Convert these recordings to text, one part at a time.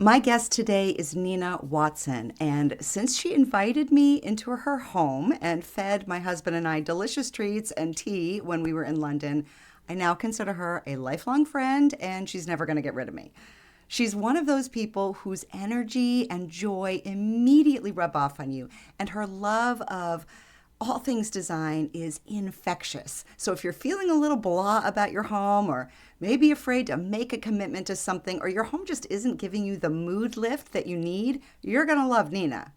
My guest today is Nina Watson, and since she invited me into her home and fed my husband and I delicious treats and tea when we were in London, I now consider her a lifelong friend, and she's never going to get rid of me. She's one of those people whose energy and joy immediately rub off on you, and her love of all things design is infectious. So if you're feeling a little blah about your home, or maybe afraid to make a commitment to something, or your home just isn't giving you the mood lift that you need, you're going to love Nina.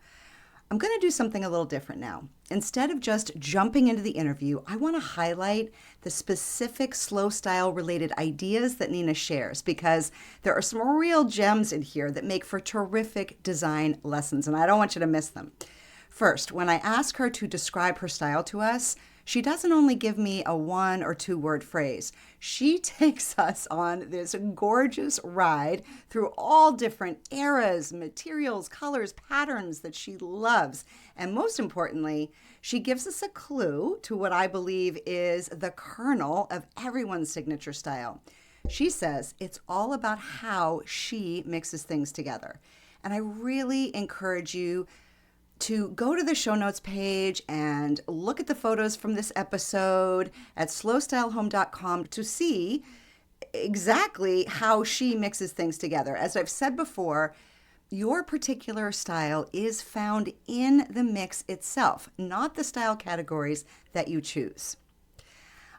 I'm going to do something a little different now. Instead of just jumping into the interview, I want to highlight the specific slow style related ideas that Nina shares, because there are some real gems in here that make for terrific design lessons, and I don't want you to miss them. First, when I ask her to describe her style to us, she doesn't only give me a 1 or 2 word phrase. She takes us on this gorgeous ride through all different eras, materials, colors, patterns that she loves. And most importantly, she gives us a clue to what I believe is the kernel of everyone's signature style. She says it's all about how she mixes things together. And I really encourage you to go to the show notes page and look at the photos from this episode at slowstylehome.com to see exactly how she mixes things together. As I've said before, your particular style is found in the mix itself, not the style categories that you choose.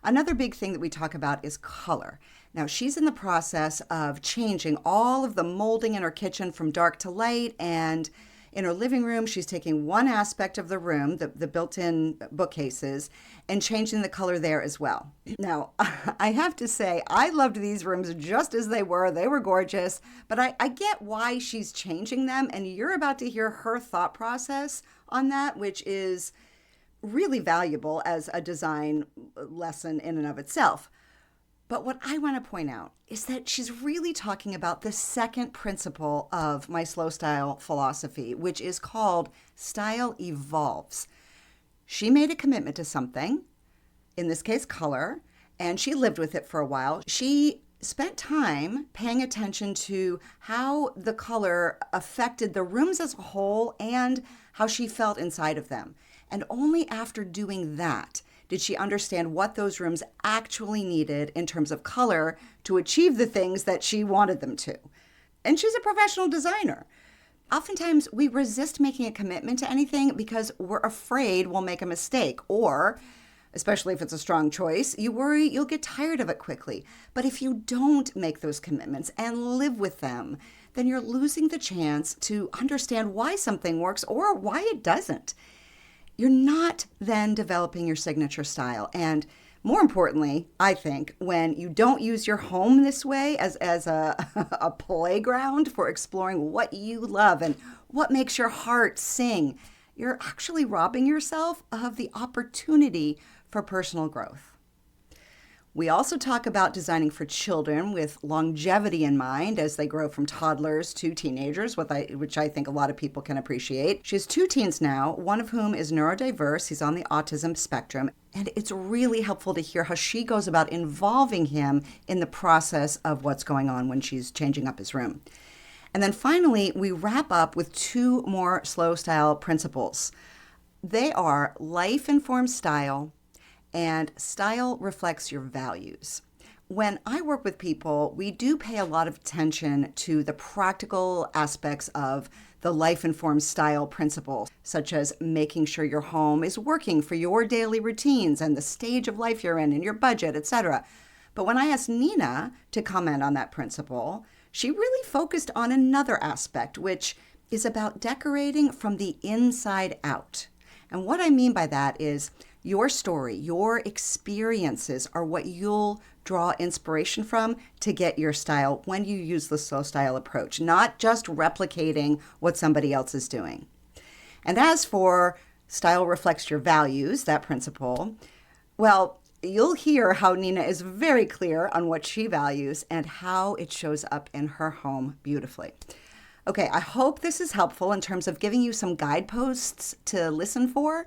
Another big thing that we talk about is color. Now, she's in the process of changing all of the molding in her kitchen from dark to light, and in her living room, she's taking one aspect of the room, the built-in bookcases, and changing the color there as well. Now, I have to say, I loved these rooms just as they were. They were gorgeous, but I get why she's changing them, and you're about to hear her thought process on that, which is really valuable as a design lesson in and of itself. But what I want to point out is that she's really talking about the second principle of my slow style philosophy, which is called style evolves. She made a commitment to something, in this case color, and she lived with it for a while. She spent time paying attention to how the color affected the rooms as a whole and how she felt inside of them. And only after doing that did she understand what those rooms actually needed in terms of color to achieve the things that she wanted them to. And she's a professional designer. Oftentimes, we resist making a commitment to anything because we're afraid we'll make a mistake, or, especially if it's a strong choice, you worry you'll get tired of it quickly. But if you don't make those commitments and live with them, then you're losing the chance to understand why something works or why it doesn't. You're not then developing your signature style. And more importantly, I think, when you don't use your home this way as a playground for exploring what you love and what makes your heart sing, you're actually robbing yourself of the opportunity for personal growth. We also talk about designing for children with longevity in mind as they grow from toddlers to teenagers, which I think a lot of people can appreciate. She has 2 teens now, one of whom is neurodiverse. He's on the autism spectrum. And it's really helpful to hear how she goes about involving him in the process of what's going on when she's changing up his room. And then finally, we wrap up with 2 more slow style principles. They are life-informed style and style reflects your values. When I work with people, we do pay a lot of attention to the practical aspects of the life-informed style principle, such as making sure your home is working for your daily routines and the stage of life you're in and your budget, etc. But when I asked Nina to comment on that principle, she really focused on another aspect, which is about decorating from the inside out. And what I mean by that is your story, your experiences are what you'll draw inspiration from to get your style when you use the slow style approach, not just replicating what somebody else is doing. And as for style reflects your values, that principle, well, you'll hear how Nina is very clear on what she values and how it shows up in her home beautifully. Okay, I hope this is helpful in terms of giving you some guideposts to listen for.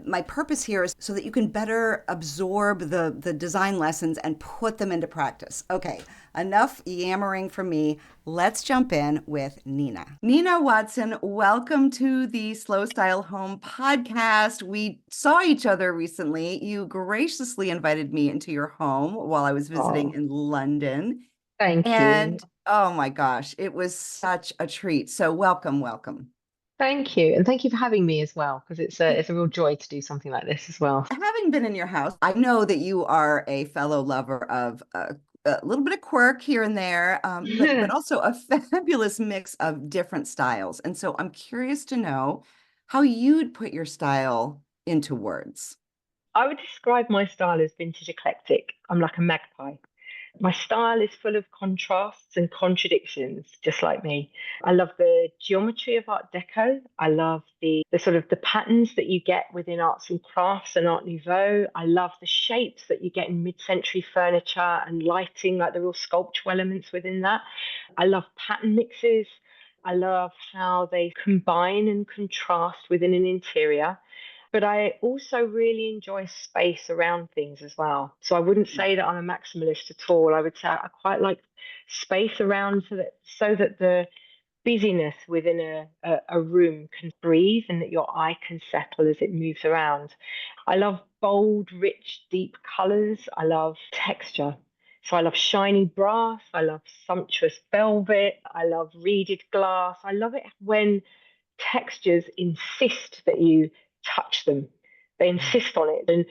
my purpose here is so that you can better absorb the design lessons and put them into practice. Okay, enough yammering from me. Let's jump in with Nina. Nina Watson, welcome to the Slow Style Home podcast. We saw each other recently. You graciously invited me into your home while I was visiting Oh, in London. thank you. And oh my gosh, it was such a treat. So welcome, welcome. Thank you. And thank you for having me as well, because it's a real joy to do something like this as well. Having been in your house, I know that you are a fellow lover of a little bit of quirk here and there, but also a fabulous mix of different styles. And so I'm curious to know how you'd put your style into words. I would describe my style as vintage eclectic. I'm like a magpie. My style is full of contrasts and contradictions, just like me. I love the geometry of Art Deco. I love the sort of the patterns that you get within arts and crafts and Art Nouveau. I love the shapes that you get in mid-century furniture and lighting, like the real sculptural elements within that. I love pattern mixes. I love how they combine and contrast within an interior. But I also really enjoy space around things as well. So I wouldn't say that I'm a maximalist at all. I would say I quite like space around so that the busyness within a room can breathe and that your eye can settle as it moves around. I love bold, rich, deep colors. I love texture. So I love shiny brass. I love sumptuous velvet. I love reeded glass. I love it when textures insist that you touch them. They insist on it. And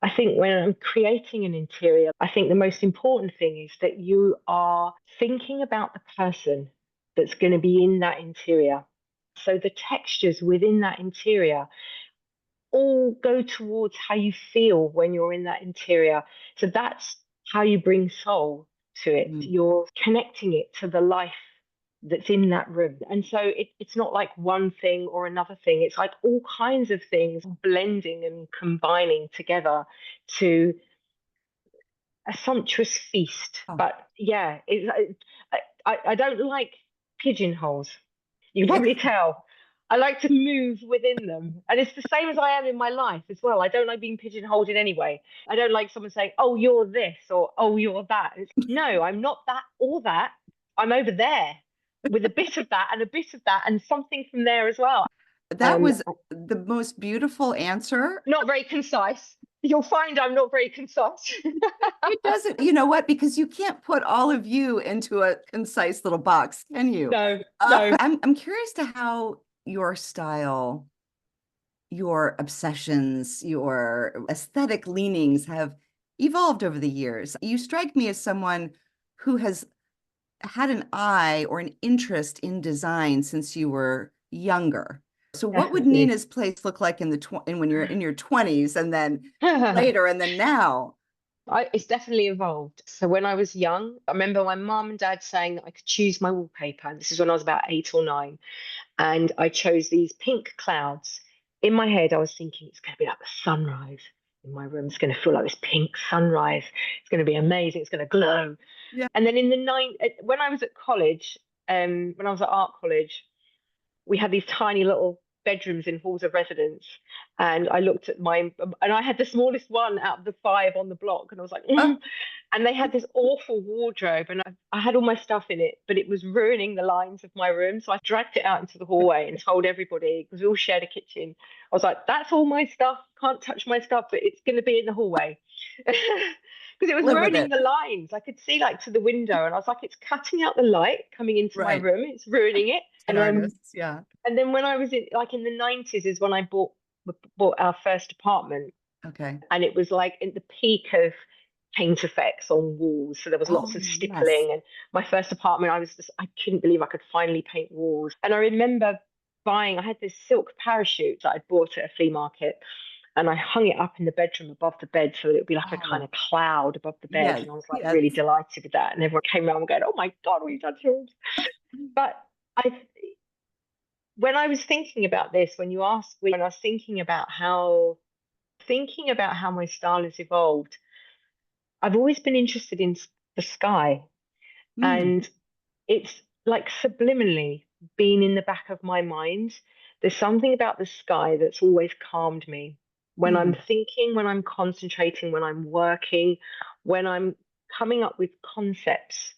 I think when I'm creating an interior, I think the most important thing is that you are thinking about the person that's going to be in that interior. So the textures within that interior all go towards how you feel when you're in that interior. So that's how you bring soul to it. Mm. You're connecting it to the life that's in that room. And so it's not like one thing or another thing. It's like all kinds of things blending and combining together to a sumptuous feast. Oh, But yeah, I don't like pigeonholes. You can yeah. probably tell. I like to move within them. And it's the same as I am in my life as well. I don't like being pigeonholed in any way. I don't like someone saying, oh, you're this or oh, you're that. No, I'm not that or that. I'm over there with a bit of that and a bit of that and something from there as well. That Um, was the most beautiful answer. Not very concise. You'll find I'm not very concise. It doesn't, you know what? Because you can't put all of you into a concise little box, can you? No, no. I'm curious to how your style, your obsessions, your aesthetic leanings have evolved over the years. You strike me as someone who has had an eye or an interest in design since you were younger. So what would Definitely. Nina's place look like in when you're in your 20s and then later and then now? It's definitely evolved. So when I was young, I remember my mum and dad saying that I could choose my wallpaper. And this is when I was about 8 or 9. And I chose these pink clouds. In my head, I was thinking it's going to be like the sunrise in my room. It's going to feel like this pink sunrise. It's going to be amazing. It's going to glow. Yeah. And then when I was at college, when I was at art college, we had these tiny little bedrooms in halls of residence. And I looked at and I had the smallest one out of the 5 on the block. And I was like, Oh, and they had this awful wardrobe. And I had all my stuff in it, but it was ruining the lines of my room. So I dragged it out into the hallway and told everybody, because we all shared a kitchen. I was like, that's all my stuff. Can't touch my stuff, but it's going to be in the hallway. Because it was live with ruining it. the lines. I could see like to the window, and I was like, it's cutting out the light coming into my Right. room. It's ruining it. An artist. Yeah. And then when I was in the 90s is when I bought our first apartment, Okay. and it was like in the peak of paint effects on walls. So there was Oh, lots of yes. stippling. And my first apartment, I couldn't believe I could finally paint walls. And I remember I had this silk parachute that I'd bought at a flea market. And I hung it up in the bedroom above the bed so that it would be like a kind Oh, of cloud above the bed. yes. And I was like Yes. really delighted with that. And everyone came around going, oh my God, what have you done to yours? But I when I was thinking about this, when I was thinking about how my style has evolved, I've always been interested in the sky, Mm, and it's like subliminally been in the back of my mind There's something about the sky that's always calmed me. When I'm Hmm. thinking, when I'm concentrating, when I'm working, when I'm coming up with concepts,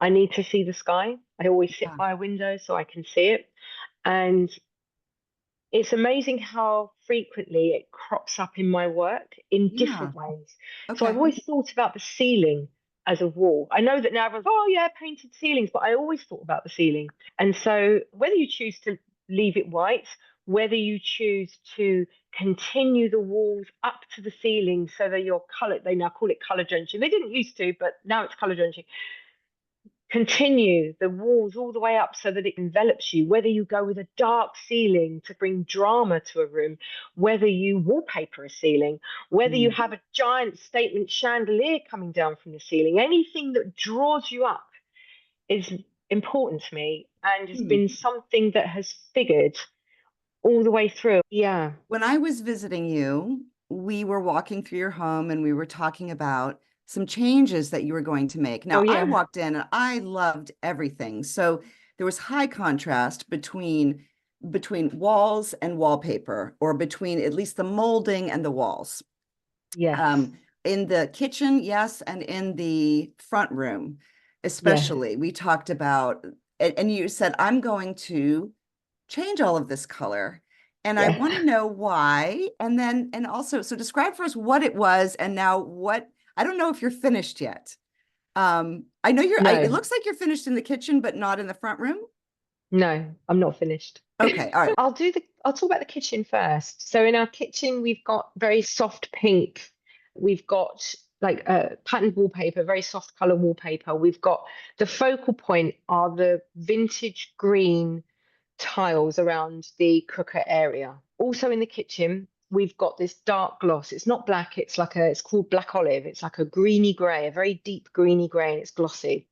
I need to see the sky. I always sit Yeah. by a window so I can see it. And it's amazing how frequently it crops up in my work in Yeah. different ways. So I've Okay. always thought about the ceiling as a wall. I know that now everyone's, oh yeah, painted ceilings, but I always thought about the ceiling. And so whether you choose to leave it white, whether you choose to continue the walls up to the ceiling so that your color, they now call it color drenching. They didn't used to, but now it's color drenching. Continue the walls all the way up so that it envelops you, whether you go with a dark ceiling to bring drama to a room, whether you wallpaper a ceiling, whether you Hmm. have a giant statement chandelier coming down from the ceiling, anything that draws you up is important to me and has Hmm. been something that has figured all the way through. Yeah. When I was visiting you, we were walking through your home and we were talking about some changes that you were going to make. Oh, Now, I yeah. walked in and I loved everything. So there was high contrast between walls and wallpaper, or between at least the molding and the walls. Yes. In the kitchen, yes, and in the front room, Yes. especially, we talked about, and you said, I'm going to change all of this color. And I Yes. want to know why. And also, so describe for us what it was and now what, I don't know if you're finished yet. I know it No. looks like you're finished in the kitchen, but not in the front room. No, I'm not finished. Okay. All right. I'll talk about the kitchen first. So in our kitchen, we've got very soft pink. We've got like patterned wallpaper, very soft color wallpaper. We've got the focal point are the vintage green tiles around the cooker area. Also in the kitchen, we've got this dark gloss. It's not black, it's called black olive. It's like a greeny gray, a very deep greeny gray, and it's glossy.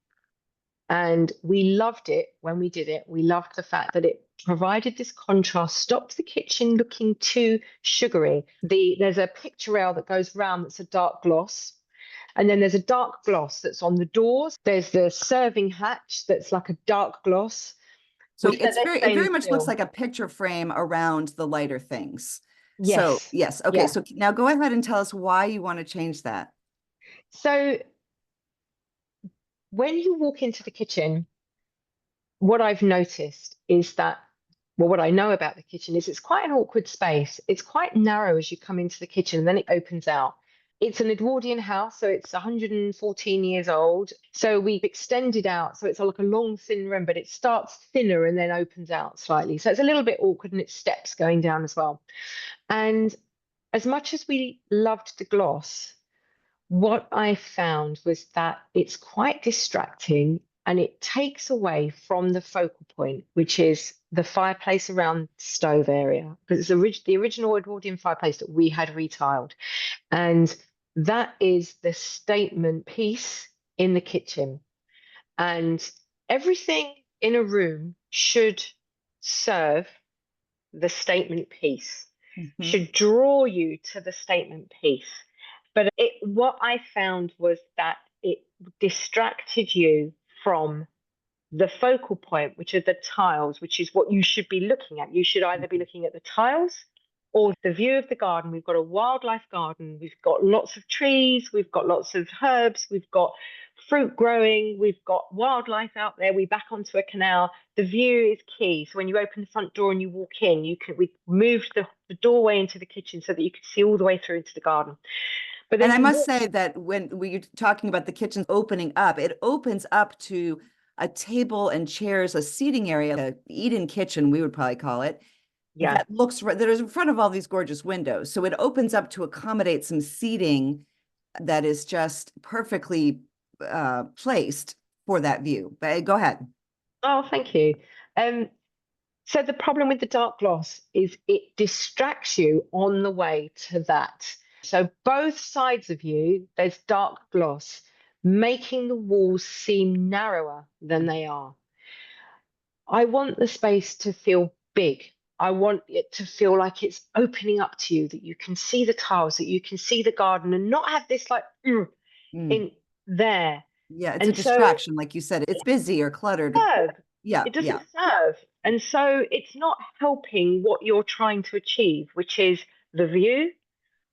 And we loved it when we did it. We loved the fact that it provided this contrast, stopped the kitchen looking too sugary. There's a picture rail that goes round that's a dark gloss. And then there's a dark gloss that's on the doors. There's the serving hatch that's like a dark gloss. So We said let's it very stainless much looks steel. like a picture frame around the lighter things. So Yes. yes. Okay. Yeah. So now go ahead and tell us why you want to change that. So when you walk into the kitchen, what I've noticed is that, well, what I know about the kitchen is it's quite an awkward space. It's quite narrow as you come into the kitchen and then it opens out. It's an Edwardian house, so it's 114 years old. So we've extended out. So it's like a long, thin room, but it starts thinner and then opens out slightly. So it's a little bit awkward and it's steps going down as well. And as much as we loved the gloss, what I found was that it's quite distracting and it takes away from the focal point, which is the fireplace around the stove area, because it's the original Edwardian fireplace that we had retiled. And that is the statement piece in the kitchen. And everything in a room should serve the statement piece, Mhm. should draw you to the statement piece. But what I found was that it distracted you from the focal point, which are the tiles, which is what you should be looking at. You should either be looking at the tiles or the view of the garden. We've got a wildlife garden. We've got lots of trees. We've got lots of herbs. We've got fruit growing. We've got wildlife out there. We back onto a canal. The view is key. So when you open the front door and you walk in, we moved the doorway into the kitchen so that you could see all the way through into the garden. But And then I to must walk, say that when we're talking about the kitchen opening up, it opens up to a table and chairs, a seating area, a eat-in kitchen, we would probably call it, yeah. that is in front of all these gorgeous windows. So it opens up to accommodate some seating that is just perfectly placed for that view. But go ahead. Oh, thank you. Um, So the problem with the dark gloss is it distracts you on the way to that. So both sides of you, there's dark gloss, making the walls seem narrower than they are. I want the space to feel big. I want it to feel like it's opening up to you, that you can see the tiles, that you can see the garden and not have this like Mm. in there. Yeah, it's a And so distraction, like you said. It's busy or cluttered. serve. Yeah, It yeah. doesn't serve. And so it's not helping what you're trying to achieve, which is the view,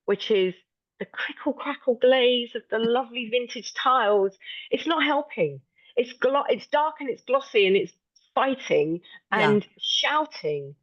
which is the crickle crackle glaze of the lovely vintage tiles. It's not helping. It's dark and it's glossy and it's fighting Yeah. and shouting.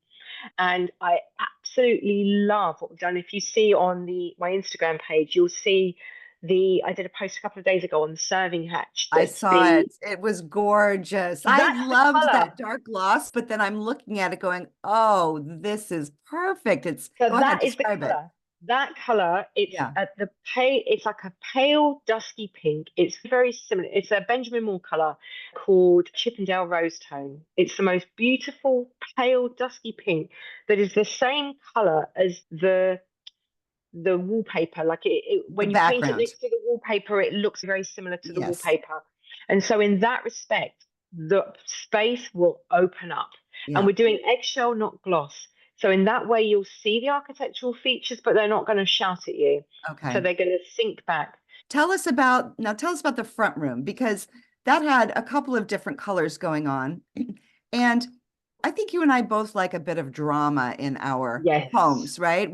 And I absolutely love what we've done. If you see on the my Instagram page, you'll see the I did a post a couple of days ago on the serving hatch I that's saw the it. It was gorgeous. I that's the loved color. that dark gloss, but then I'm looking at it going, oh, this is perfect. So Go ahead, that is the describe it. color. That color, it's Yeah. at the pale, it's like a pale dusky pink. It's very similar. It's a Benjamin Moore color called Chippendale Rose Tone. It's the most beautiful pale dusky pink that is the same color as the wallpaper. Like The when you paint it background. next to the wallpaper, it looks very similar to the Yes. wallpaper. And so, in that respect, the space will open up. And Yeah. we're doing eggshell, not gloss. So, in that way, you'll see the architectural features, but they're not going to shout at you. So, Okay. they're going to sink back. Tell us about the front room because that had a couple of different colors going on. And I think you and I both like a bit of drama in our Yes. homes, right?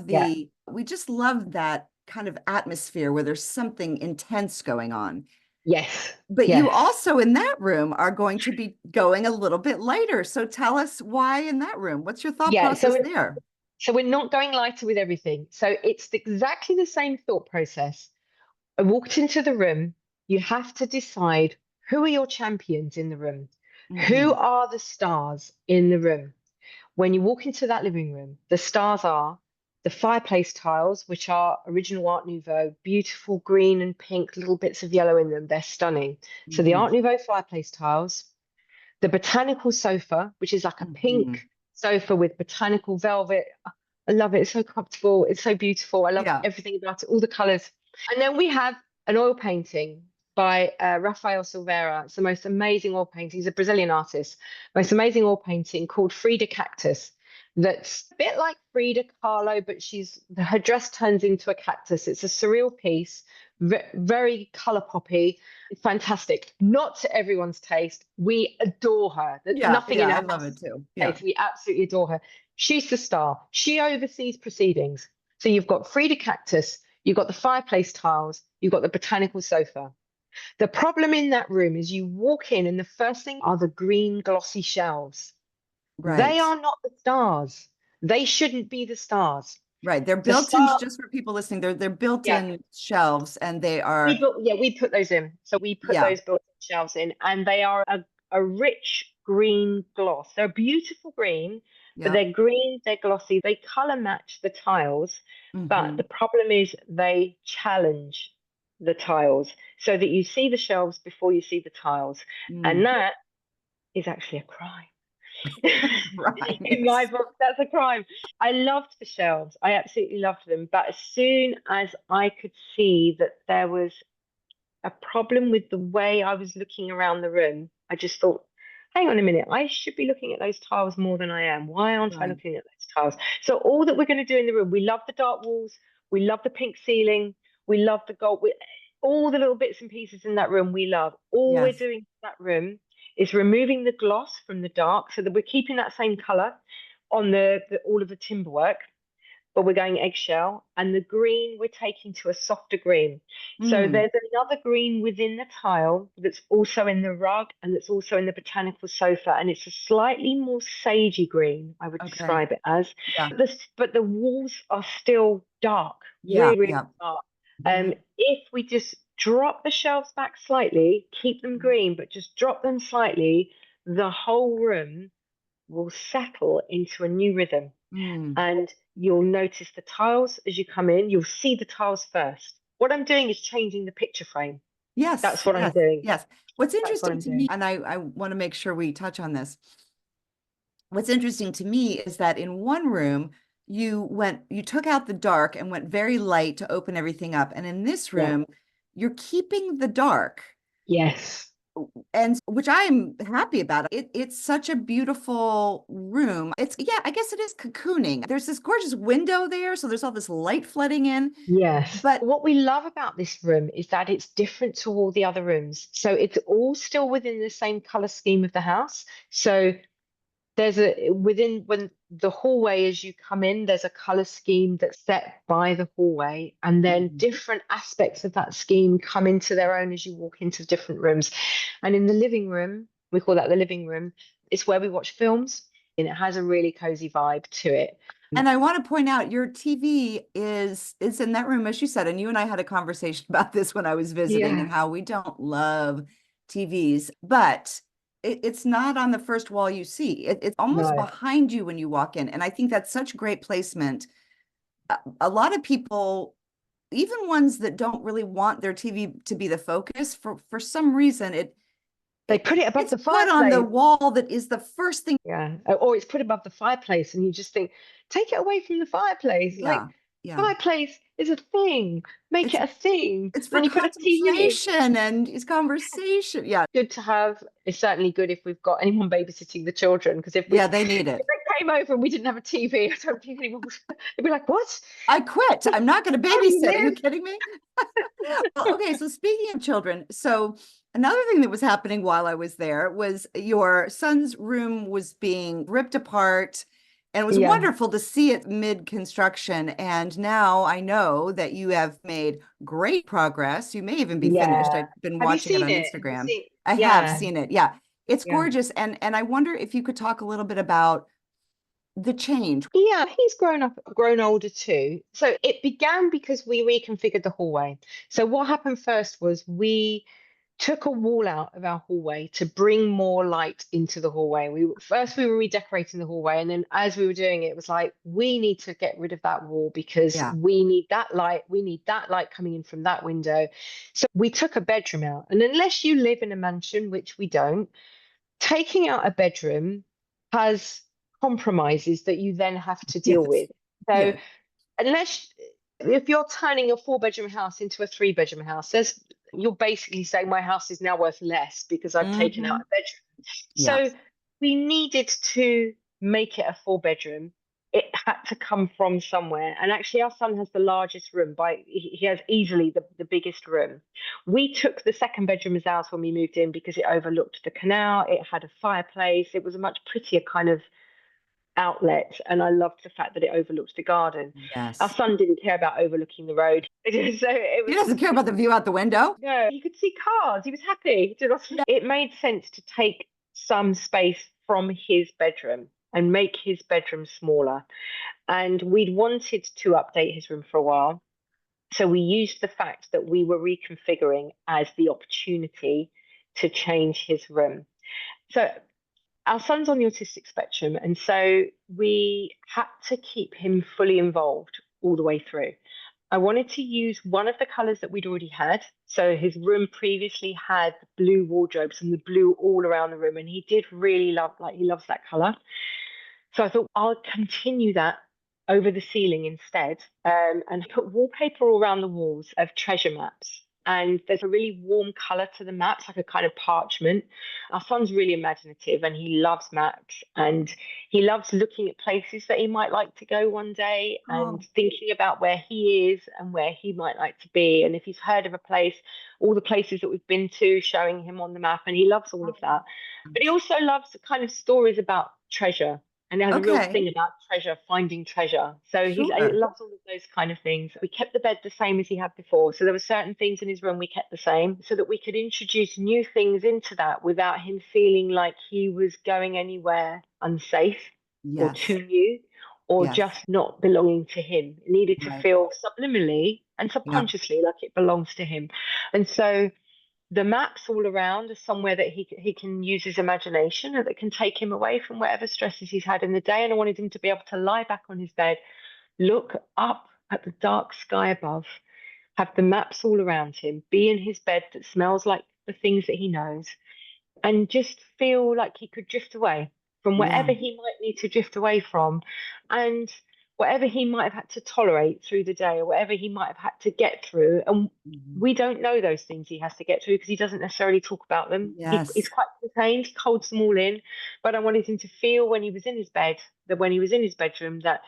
Yeah. We just love that kind of atmosphere where there's something intense going on. Yes. But you Yes. also in that room are going to be going a little bit lighter. So tell us why in that room. What's your thought Yeah. process there? So we're not going lighter with everything. So it's exactly the same thought process. I walked into the room. You have to decide who are your champions in the room? Who Hmm. are the stars in the room? When you walk into that living room, the stars are the fireplace tiles, which are original Art Nouveau, beautiful green and pink, little bits of yellow in them. They're stunning. So the Hmm. Art Nouveau fireplace tiles, the botanical sofa, which is like a Hmm. pink sofa with botanical velvet. I love it. It's so comfortable. It's so beautiful. I love Yeah. everything about it, all the colors. And then we have an oil painting by Rafael Silveira. It's the most amazing oil painting. He's a Brazilian artist. Most amazing oil painting called Frida Cactus. That's a bit like Frida Kahlo, but her dress turns into a cactus. It's a surreal piece, very color poppy, fantastic. Not to everyone's taste. We adore her. Yeah. Nothing in Yeah. I our love house it is too. Yeah. taste. We absolutely adore her. She's the star. She oversees proceedings. So you've got Frida Cactus, you've got the fireplace tiles, you've got the botanical sofa. The problem in that room is you walk in and the first thing are the green glossy shelves. They Right. are not the stars. They shouldn't be the stars. Right. They're The built in star, just for people listening. They're yeah, built-in shelves and they we are, put yeah we put those in. So we put yeah. those built-in shelves in, and they are a rich green gloss. They're beautiful green, but Yeah. they're green, they're glossy, they color match the tiles. But the Hmm. problem is they challenge the tiles so that you see the shelves before you see the tiles, and Mm. that is actually a crime. In my Right. book, that's a crime. I loved the shelves. I absolutely loved them. But as soon as I could see that there was a problem with the way I was looking around the room, I just thought, hang on a minute, I should be looking at those tiles more than I am. Why aren't I Right. looking at those tiles? So, all that we're going to do in the room, we love the dark walls, we love the pink ceiling, we love the gold, all the little bits and pieces in that room we love. All we're Yes. doing in that room is removing the gloss from the dark so that we're keeping that same color on the all of the timber work, but we're going eggshell, and the green we're taking to a softer green. So Mm. there's another green within the tile that's also in the rug and that's also in the botanical sofa, and it's a slightly more sagey green, I would Okay. describe it as. Yeah. But the walls are still dark, Yeah. really, really Yeah. dark. Mhm. If we just drop the shelves back slightly, keep them green, but just drop them slightly, the whole room will settle into a new rhythm, Mm. and you'll notice the tiles as you come in. You'll see the tiles first. What I'm doing is changing the picture frame. Yes. That's what I'm Yes. doing. Yes. What's That's what interesting I'm to me, doing. and I want to make sure we touch on this. What's interesting to me is that in one room, you took out the dark and went very light to open everything up. And in this Yeah. room, you're keeping the dark. Yes. And which I'm happy about. It's such a beautiful room. It's, yeah, I guess it is cocooning. There's this gorgeous window there, so there's all this light flooding in. Yes. But What we love about this room is that it's different to all the other rooms. So it's all still within the same color scheme of the house. So There's a within when the hallway as you come in, there's a color scheme that's set by the hallway, and then Mhm. different aspects of that scheme come into their own as you walk into different rooms. And in the living room, we call that the living room, it's where we watch films, and it has a really cozy vibe to it. And I want to point out your TV is in that room, as you said, and you and I had a conversation about this when I was visiting Yeah, and how we don't love TVs, but it's not on the first wall you see. It's almost no. behind you when you walk in. And I think that's such great placement. A lot of people, even ones that don't really want their TV to be the focus, for some reason, They put it above it's the put on the fireplace. wall that is the first thing. Yeah. Or it's put above the fireplace, and you just think, take it away from the fireplace. Like, Yeah, yeah. fireplace is a thing. Make It's it a thing. it's And for then you put a TV. contemplation and it's conversation. Yeah. Good to have. It's certainly good if we've got anyone babysitting the children, because if Yeah, they need if it. they came over and we didn't have a TV, I don't think anyone would. They'd be like, "What? I quit. I'm not going to How do you babysit. Are you live?" kidding me? Well, okay, so speaking of children, so another thing that was happening while I was there was your son's room was being ripped apart, and it was Yeah, wonderful to see it mid-construction. And now I know that you have made great progress. You may even be finished. yeah. I've been Have you watching it seen on it? Have you Instagram. seen? I have Yeah, seen it. Yeah. It's yeah. gorgeous. And I wonder if you could talk a little bit about the change. Yeah, he's grown older too. So it began because we reconfigured the hallway. So what happened first was we took a wall out of our hallway to bring more light into the hallway. We were redecorating the hallway, and then as we were doing it, it was like we need to get rid of that wall because Yeah. we need that light. We need that light coming in from that window. So we took a bedroom out, and unless you live in a mansion, which we don't, taking out a bedroom has compromises that you then have to deal Yes. with. So Yes. unless if you're turning a 4 bedroom house into a 3 bedroom house, you're basically saying my house is now worth less because I've taken out Hmm. a bedroom. Yeah. So we needed to make it a 4 bedroom. It had to come from somewhere. And actually, our son has the largest room he has easily the biggest room. We took the second bedroom as ours when we moved in because it overlooked the canal. It had a fireplace. It was a much prettier kind of outlet, and I loved the fact that it overlooked the garden. Our Yes. son didn't care about overlooking the road, so it He was doesn't care about the view out the window. no. You could see cars. He was happy. It made sense to take some space from his bedroom and make his bedroom smaller. And we'd wanted to update his room for a while. So we used the fact that we were reconfiguring as the opportunity to change his room. So our son's on the autistic spectrum, and so we had to keep him fully involved all the way through. I wanted to use one of the colors that we'd already had. So his room previously had blue wardrobes and the blue all around the room, and he did really he loves that color. So I thought I'll continue that over the ceiling instead, and put wallpaper all around the walls of treasure maps. And there's a really warm color to the maps, like a kind of parchment. Our son's really imaginative and he loves maps, and he loves looking at places that he might like to go one day and Oh, thinking about where he is and where he might like to be. And if he's heard of a place, all the places that we've been to, showing him on the map, and he loves all of that. But he also loves the kind of stories about treasure, and it has a real okay. thing about treasure, finding treasure. So he Sure. loves all of those kind of things. We kept the bed the same as he had before. So there were certain things in his room we kept the same so that we could introduce new things into that without him feeling like he was going anywhere unsafe or Yes. too new or Yes. just not belonging to him. It needed to Right. feel subliminally and Yeah. subconsciously like it belongs to him. And so the maps all around are somewhere that he can use his imagination and that can take him away from whatever stresses he's had in the day. And I wanted him to be able to lie back on his bed, look up at the dark sky above, have the maps all around him, be in his bed that smells like the things that he knows, and just feel like he could drift away from Yeah. whatever he might need to drift away from, and whatever he might have had to tolerate through the day, or whatever he might have had to get through. And Mhm. we don't know those things he has to get through because he doesn't necessarily talk about them. He's Yes. quite contained, he holds them all in. But I wanted him to feel when he was in his bed, that when he was in his bedroom, that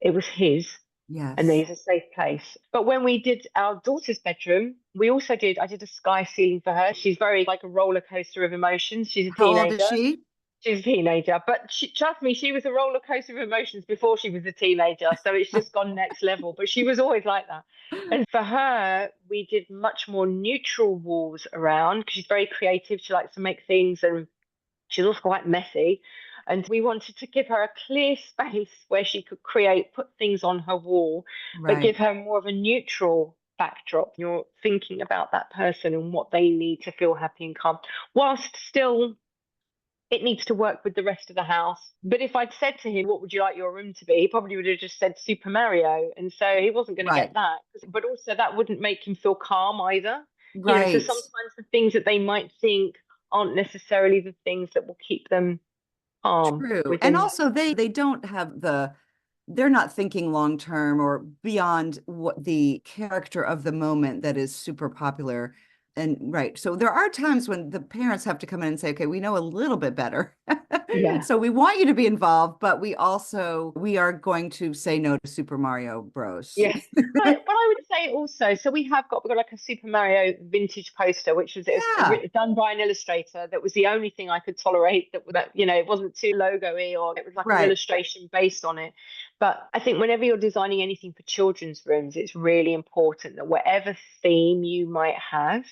it was his and Yes. there's a safe place. But when we did our daughter's bedroom, I did a sky ceiling for her. She's very like a roller coaster of emotions. She's a How old is teenager. she? She's a teenager, but trust me, she was a roller coaster of emotions before she was a teenager. So it's just gone next level. But she was always like that. And for her, we did much more neutral walls around because she's very creative. She likes to make things, and she's also quite messy. And we wanted to give her a clear space where she could create, put things on her wall, but give Right. her more of a neutral backdrop. You're thinking about that person and what they need to feel happy and calm, whilst still it needs to work with the rest of the house. But if I'd said to him, what would you like your room to be? He probably would have just said Super Mario. And so he wasn't going to get Right. that. But also, that wouldn't make him feel calm either. So Right. sometimes the things that they might think aren't necessarily the things that will keep them calm True. And within. also they don't have they're not thinking long term or beyond what the character of the moment that is super popular. And right. So there are times when the parents have to come in and say, okay, we know a little bit better. Yeah. So we want you to be involved, but we are going to say no to Super Mario Bros. Yes. But I would say also, so we've got like a Super Mario vintage poster, which was Yeah. done by an illustrator. That was the only thing I could tolerate. It wasn't too logo-y, or it was like an Right. illustration based on it. But I think whenever you're designing anything for children's rooms, it's really important that whatever theme you might have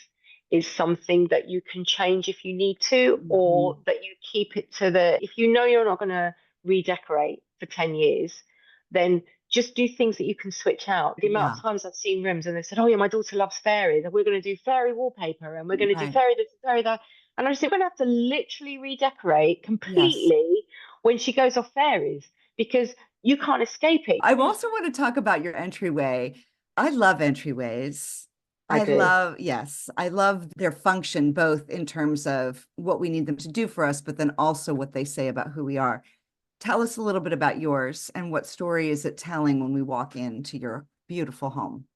is something that you can change if you need to, or Mhm. that you keep it to if you know you're not going to redecorate for 10 years, then just do things that you can switch out. The amount Yeah. of times I've seen rooms and they said, "Oh yeah, my daughter loves fairies, and we're going to do fairy wallpaper, and we're going to do Right. fairy this and fairy that," and I just think we're going to have to literally redecorate Yes. completely when she goes off fairies, because you can't escape it. I also want to talk about your entryway. I love entryways. I do. Yes, I love their function, both in terms of what we need them to do for us, but then also what they say about who we are. Tell us a little bit about yours and what story is it telling when we walk into your beautiful home?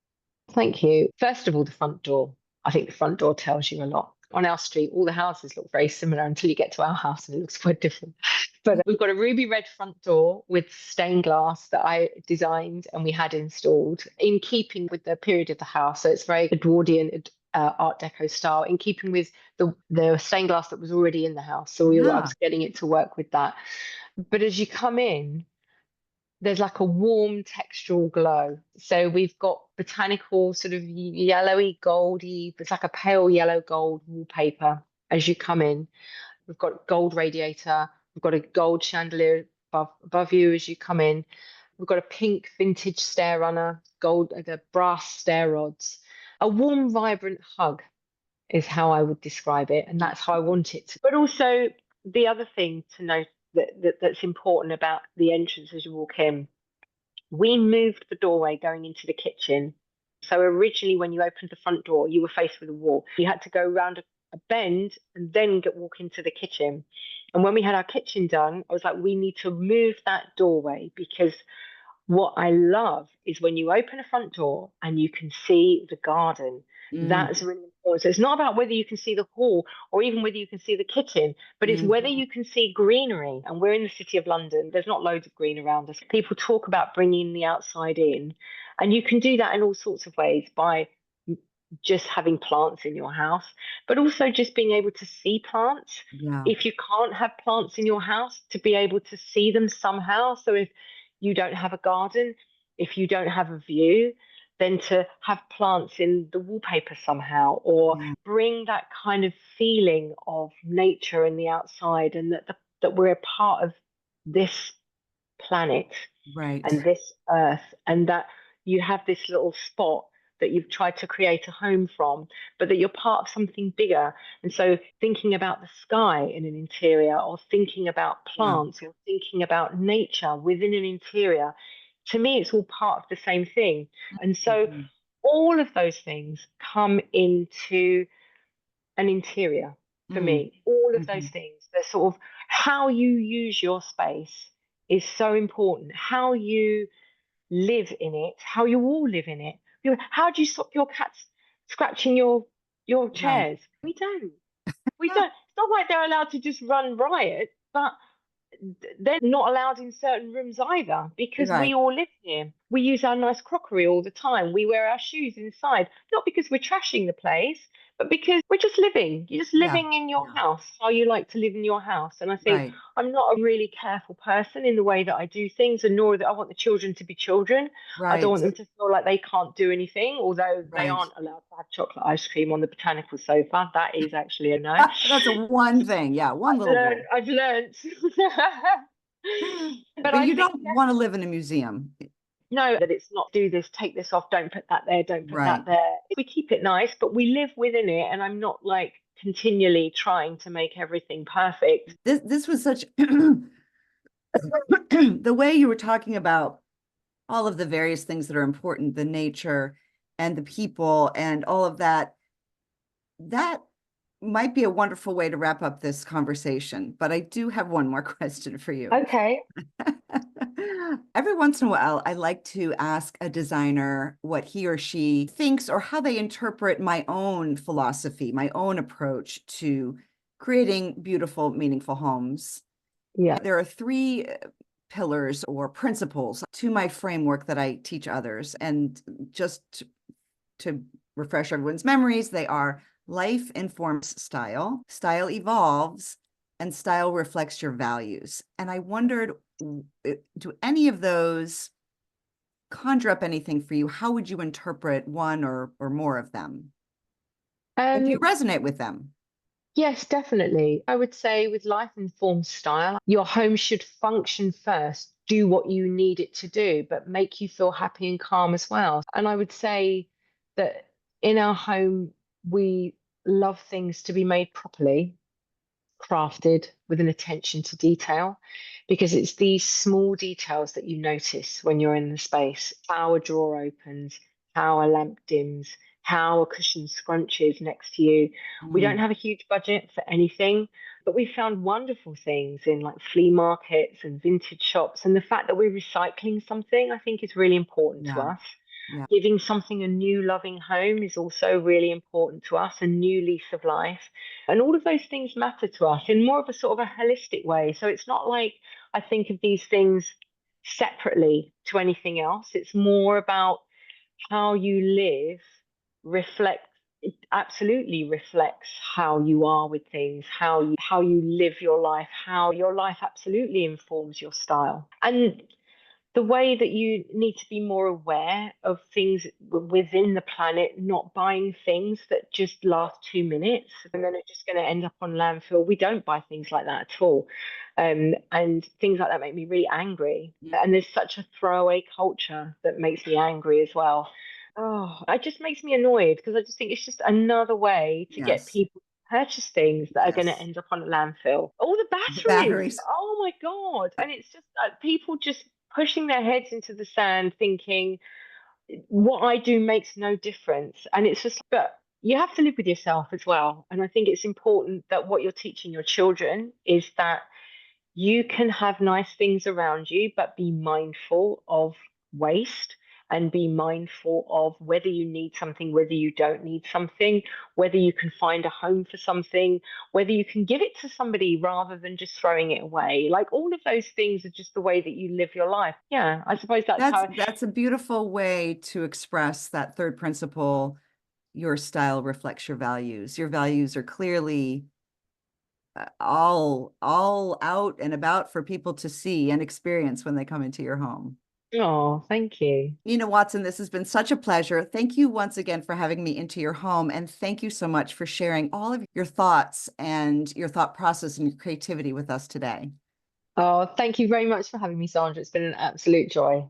Thank you. First of all, the front door. I think the front door tells you a lot. On our street, all the houses look very similar until you get to our house and it looks quite different. But we've got a ruby red front door with stained glass that I designed and we had installed in keeping with the period of the house. So it's very Edwardian Art Deco style, in keeping with the stained glass that was already in the house. So I Yeah. was getting it to work with that. But as you come in, there's like a warm textural glow. So we've got botanical sort of yellowy, goldy, it's like a pale yellow gold wallpaper as you come in. We've got gold radiator. We've got a gold chandelier above you as you come in. We've got a pink vintage stair runner, gold, the brass stair rods. A warm, vibrant hug is how I would describe it, and that's how I want it to. But also the other thing to note that's important about the entrance as you walk in, we moved the doorway going into the kitchen. So originally, when you opened the front door, you were faced with a wall. You had to go around a bend and then walk into the kitchen. And when we had our kitchen done, I was like, we need to move that doorway, because what I love is when you open a front door and you can see the garden. Mm, That's really important. So it's not about whether you can see the hall or even whether you can see the kitchen, but it's whether mhm. you can see greenery. And we're in the City of London. There's not loads of green around us. People talk about bringing the outside in, and you can do that in all sorts of ways, by just having plants in your house, but also just being able to see plants. Yeah. If you can't have plants in your house, to be able to see them somehow. So if you don't have a garden, if you don't have a view, then to have plants in the wallpaper somehow, or Yeah. bring that kind of feeling of nature and the outside, and that we're a part of this planet Right. and this earth, and that you have this little spot that you've tried to create a home from, but that you're part of something bigger. And so thinking about the sky in an interior, or thinking about Yeah. plants, or thinking about nature within an interior, to me, it's all part of the same thing. And so Mhm. all of those things come into an interior for Mm, me. All of those mhm. things, they're sort of how you use your space is so important. How you live in it, how you all live in it. How do you stop your cats scratching your Right. chairs? We don't. We Yeah. don't. It's not like they're allowed to just run riot, but they're not allowed in certain rooms either, because we Right. all live here. We use our nice crockery all the time. We wear our shoes inside, not because we're trashing the place, but because we're just living. You're just Yeah, living in your house, how you like to live in your house. And I think right, I'm not a really careful person in the way that I do things, and nor that I want the children to be children. I don't right, want them to feel like they can't do anything, although they right. aren't allowed to have chocolate ice cream on the botanical sofa. That is actually a no. That's a one thing. Yeah, one little rule. I've learned. But But I you think don't want to live in a museum. no, that it's not do this, take this off, don't put that there, don't put that Right. there. We keep it nice, but we live within it, and I'm not like continually trying to make everything perfect. This was such the way you were talking about all of the various things that are important, the nature and the people and all of that, that might be a wonderful way to wrap up this conversation. But I do have one more question for you. Okay. Every once in a while, I like to ask a designer what he or she thinks or how they interpret my own philosophy, my own approach to creating beautiful, meaningful homes. Yeah. There are three pillars or principles to my framework that I teach others. And just to refresh everyone's memories, they are life informs style, style evolves, and style reflects your values. And I wondered, do any of those conjure up anything for you? How would you interpret one or more of them? And do you Um, resonate with them? yes, definitely. I would say with life informed style, your home should function first, do what you need it to do, but make you feel happy and calm as well. And I would say that in our home, we love things to be made properly, crafted with an attention to detail, because it's these small details that you notice when you're in the space. How a drawer opens, how a lamp dims, how a cushion scrunches next to you. We don't Mm, have a huge budget for anything, but we found wonderful things in like flea markets and vintage shops. And the fact that we're recycling something, I think, is really important to yeah, us. yeah, Giving something a new loving home is also really important to us, a new lease of life. And all of those things matter to us in more of a sort of a holistic way. So it's not like I think of these things separately to anything else. It's more about how you live reflect it absolutely reflects how you are with things, how you live your life, how your life absolutely informs your style. And the way that you need to be more aware of things within the planet, not buying things that just last 2 minutes and then are just going to end up on landfill. We don't buy things like that at all. And things like that make me really angry. And there's such a throwaway culture that makes me angry as well. Oh, it just makes me annoyed because I just think it's just another way to get yes, people to purchase things that are going to yes. end up on a landfill. All the The batteries. batteries. Oh my God. And it's just like people just pushing their heads into the sand thinking what I do makes no difference. And it's just, but you have to live with yourself as well. And I think it's important that what you're teaching your children is that you can have nice things around you, but be mindful of waste and be mindful of whether you need something, whether you don't need something, whether you can find a home for something, whether you can give it to somebody rather than just throwing it away. Like all of those things are just the way that you live your life. Yeah, I suppose that's how. That's a beautiful way to express that third principle. Your style reflects your values. Your values are clearly all out and about for people to see and experience when they come into your home. Oh, thank you. Nina Watson, this has been such a pleasure. Thank you once again for having me into your home. And thank you so much for sharing all of your thoughts and your thought process and your creativity with us today. Oh, thank you very much for having me, Sandra. It's been an absolute joy.